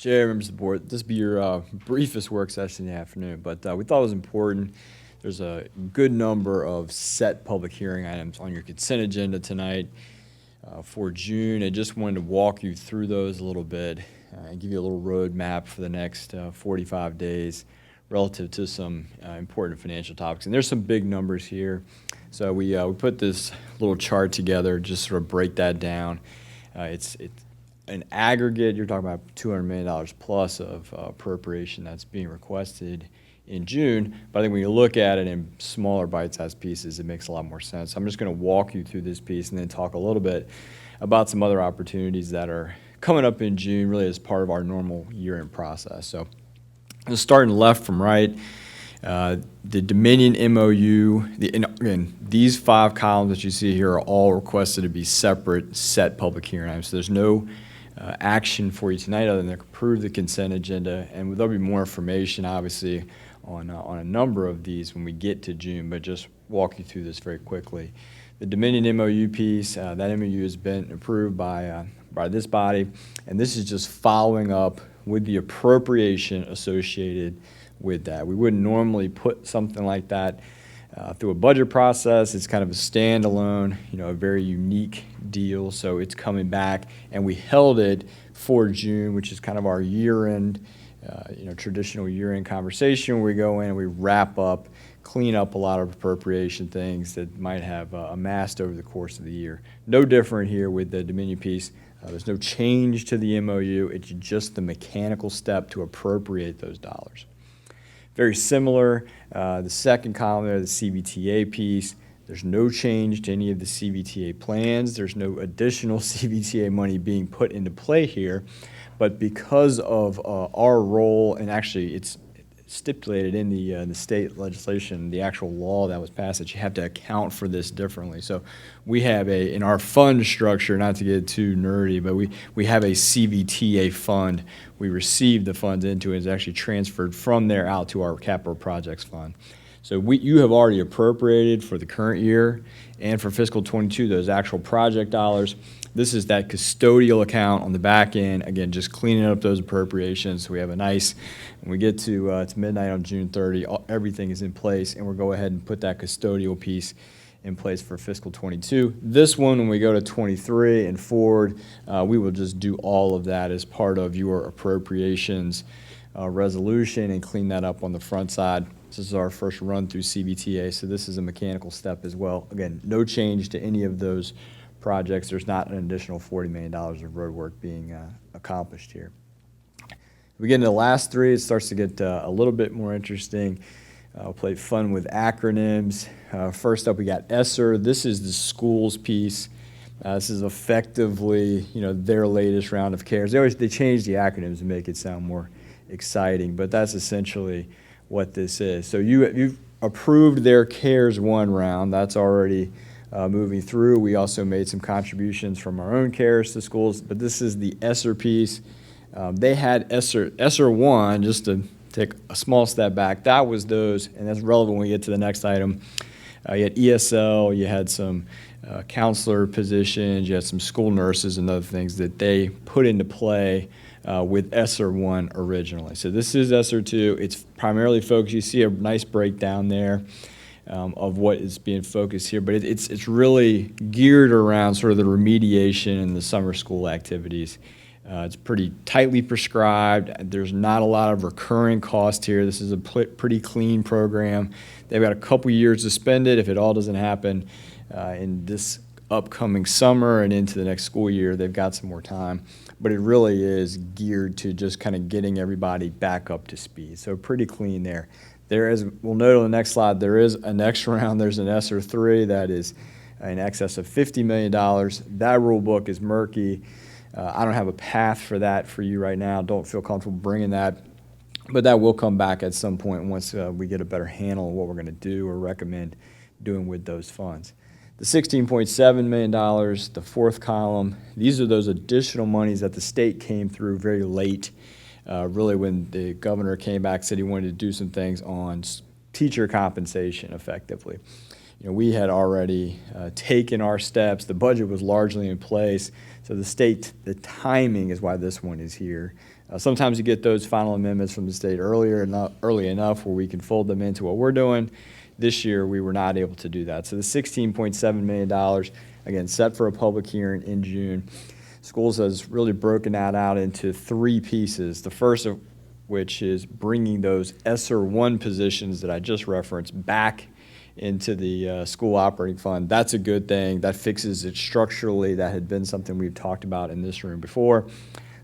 Chair, members of the board, this will be your briefest work session in the afternoon, but we thought it was important. There's a good number of set public hearing items on your consent agenda tonight for June. I just wanted to walk you through those a little bit and give you a little roadmap for the next 45 days relative to some important financial topics. And there's some big numbers here. So we put this little chart together, just sort of break that down. It's an aggregate, you're talking about $200 million plus of appropriation that's being requested in June. But I think when you look at it in smaller bite-sized pieces, it makes a lot more sense. I'm just going to walk you through this piece and then talk a little bit about some other opportunities that are coming up in June, really as part of our normal year-end process. So starting left from right, the Dominion MOU, again, these 5 columns that you see here are all requested to be separate set public hearing items. So there's no action for you tonight other than to approve the consent agenda, and there'll be more information, obviously, on a number of these when we get to June, but just walk you through this very quickly. The Dominion MOU piece, that MOU has been approved by this body, and this is just following up with the appropriation associated with that. We wouldn't normally put something like that through a budget process. It's kind of a standalone, a very unique deal. So it's coming back, and we held it for June, which is kind of our year-end, traditional year-end conversation where we go in and we wrap up, clean up a lot of appropriation things that might have amassed over the course of the year. No different here with the Dominion piece. There's no change to the MOU. It's just the mechanical step to appropriate those dollars. Very similar, the second column there, the CVTA piece, there's no change to any of the CVTA plans. There's no additional CVTA money being put into play here. But because of our role, and actually it's stipulated in the state legislation, the actual law that was passed, that you have to account for this differently. So we have in our fund structure, not to get too nerdy, but we have a CVTA fund. We receive the funds into it. It's actually transferred from there out to our capital projects fund. So you have already appropriated for the current year and for fiscal 22 those actual project dollars. This is that custodial account on the back end, again, just cleaning up those appropriations. So we have a nice, when we get to midnight on June 30, everything is in place, and we'll go ahead and put that custodial piece in place for fiscal 22. This one, when we go to 23 and forward, we will just do all of that as part of your appropriations resolution and clean that up on the front side. This is our first run through CVTA, so this is a mechanical step as well. Again, no change to any of those projects. There's not an additional $40 million of road work being accomplished here. We get into the last 3, it starts to get a little bit more interesting. We'll play fun with acronyms. First up, we got ESSER. This is the schools piece. This is effectively, their latest round of CARES. They change the acronyms to make it sound more exciting, but that's essentially what this is. So you've approved their CARES 1 round. That's already moving through. We also made some contributions from our own CARES to schools, but this is the ESSER piece. They had ESSER 1, just to take a small step back. That was those, and that's relevant when we get to the next item. You had ESL, you had some counselor positions, you had some school nurses and other things that they put into play with ESSER 1 originally. So this is ESSER 2. It's primarily focused. You see a nice breakdown there of what is being focused here, but it's really geared around sort of the remediation and the summer school activities. It's pretty tightly prescribed. There's not a lot of recurring cost here. This is a pretty clean program. They've got a couple years to spend it if it all doesn't happen in this upcoming summer and into the next school year. They've got some more time, but it really is geared to just kind of getting everybody back up to speed. So pretty clean there. There is, we'll note on the next slide, there is a next round. There's an ESSER 3 that is in excess of $50 million. That rule book is murky. I don't have a path for that for you right now. Don't feel comfortable bringing that, but that will come back at some point once we get a better handle on what we're going to do or recommend doing with those funds. The $16.7 million, the fourth column, these are those additional monies that the state came through very late, really when the governor came back, said he wanted to do some things on teacher compensation effectively. We had already taken our steps. The budget was largely in place. So the timing is why this one is here. Sometimes you get those final amendments from the state early enough where we can fold them into what we're doing. This year, we were not able to do that. So the $16.7 million, again, set for a public hearing in June. Schools has really broken that out into three pieces. The first of which is bringing those ESSER 1 positions that I just referenced back into the school operating fund. That's a good thing. That fixes it structurally. That had been something we've talked about in this room before.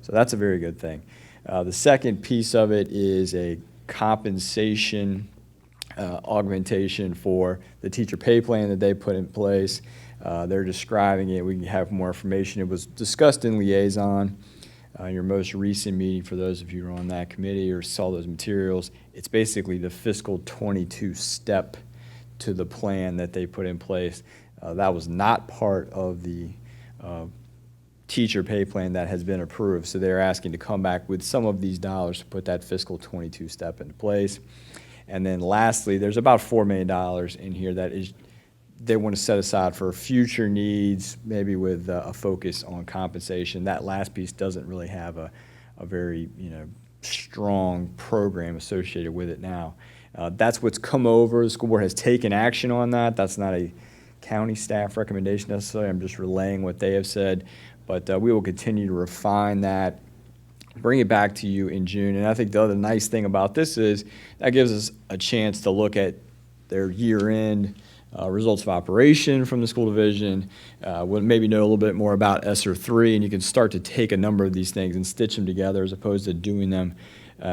So that's a very good thing. The second piece of it is a compensation augmentation for the teacher pay plan that they put in place. They're describing it. We can have more information. It was discussed in liaison. Your most recent meeting, for those of you who are on that committee or saw those materials, it's basically the fiscal 22 step to the plan that they put in place. That was not part of the teacher pay plan that has been approved. So they're asking to come back with some of these dollars to put that fiscal 22 step into place. And then lastly, there's about $4 million in here that is they want to set aside for future needs, maybe with a focus on compensation. That last piece doesn't really have a very strong program associated with it now. That's what's come over. The school board has taken action on that. That's not a county staff recommendation necessarily. I'm just relaying what they have said. But we will continue to refine that, bring it back to you in June. And I think the other nice thing about this is that gives us a chance to look at their year-end results of operation from the school division. We'll maybe know a little bit more about ESSER 3, and you can start to take a number of these things and stitch them together as opposed to doing them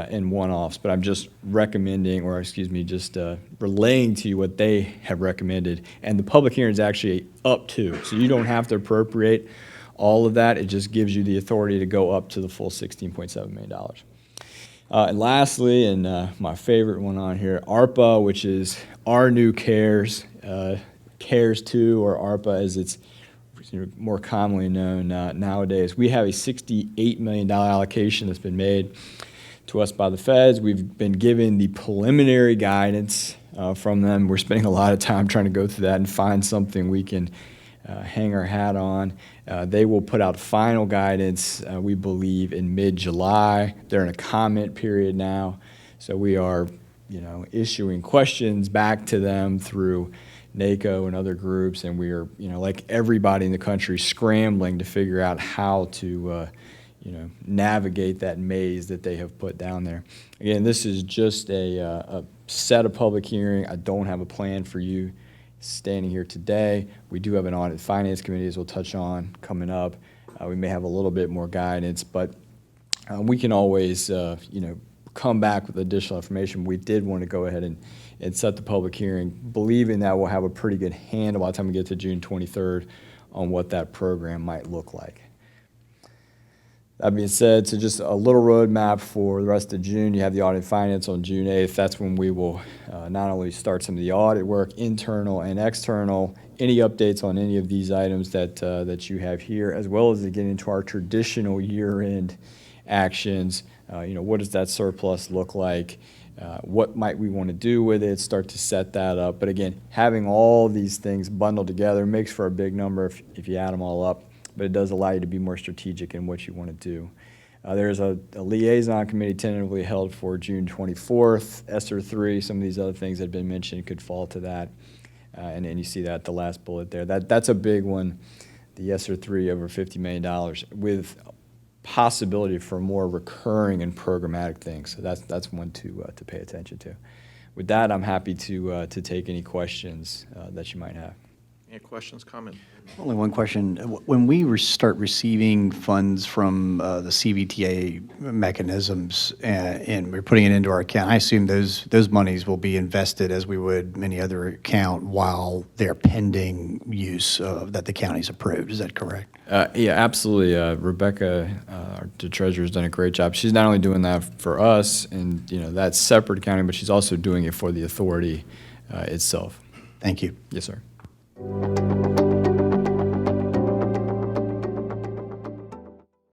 in one-offs. But I'm just recommending, or excuse me, just relaying to you what they have recommended. And the public hearing is actually up to, so you don't have to appropriate all of that. It just gives you the authority to go up to the full $16.7 million. And lastly, and my favorite one on here, ARPA, which is our new CARES, CARES 2, or ARPA as it's more commonly known nowadays. We have a $68 million allocation that's been made to us by the feds. We've been given the preliminary guidance from them. We're spending a lot of time trying to go through that and find something we can hang our hat on. They will put out final guidance, we believe, in mid-July. They're in a comment period now, so we are, issuing questions back to them through NACO and other groups, and we are, like everybody in the country, scrambling to figure out how to, navigate that maze that they have put down there. Again, this is just a set of public hearing. I don't have a plan for you standing here today. We do have an audit finance committee, as we'll touch on, coming up. We may have a little bit more guidance, but we can always, come back with additional information. We did want to go ahead and set the public hearing, believing that we'll have a pretty good handle by the time we get to June 23rd on what that program might look like. That being said, so just a little roadmap for the rest of June. You have the audit finance on June 8th. That's when we will not only start some of the audit work, internal and external, any updates on any of these items that you have here, as well as to get into our traditional year-end actions. What does that surplus look like? What might we want to do with it? Start to set that up. But again, having all these things bundled together makes for a big number if you add them all up. But it does allow you to be more strategic in what you want to do. There's a liaison committee tentatively held for June 24th. ESSER 3, some of these other things that have been mentioned could fall to that. And you see that, the last bullet there. That's a big one, the ESSER 3 over $50 million with possibility for more recurring and programmatic things. So that's one to pay attention to. With that, I'm happy to take any questions that you might have. Any questions, comments? Only one question. When we start receiving funds from the CVTA mechanisms and we're putting it into our account, I assume those monies will be invested as we would any other account while they're pending use that the county's approved. Is that correct? Yeah, absolutely. Rebecca, the treasurer, has done a great job. She's not only doing that for us and that's separate accounting, but she's also doing it for the authority itself. Thank you. Yes, sir.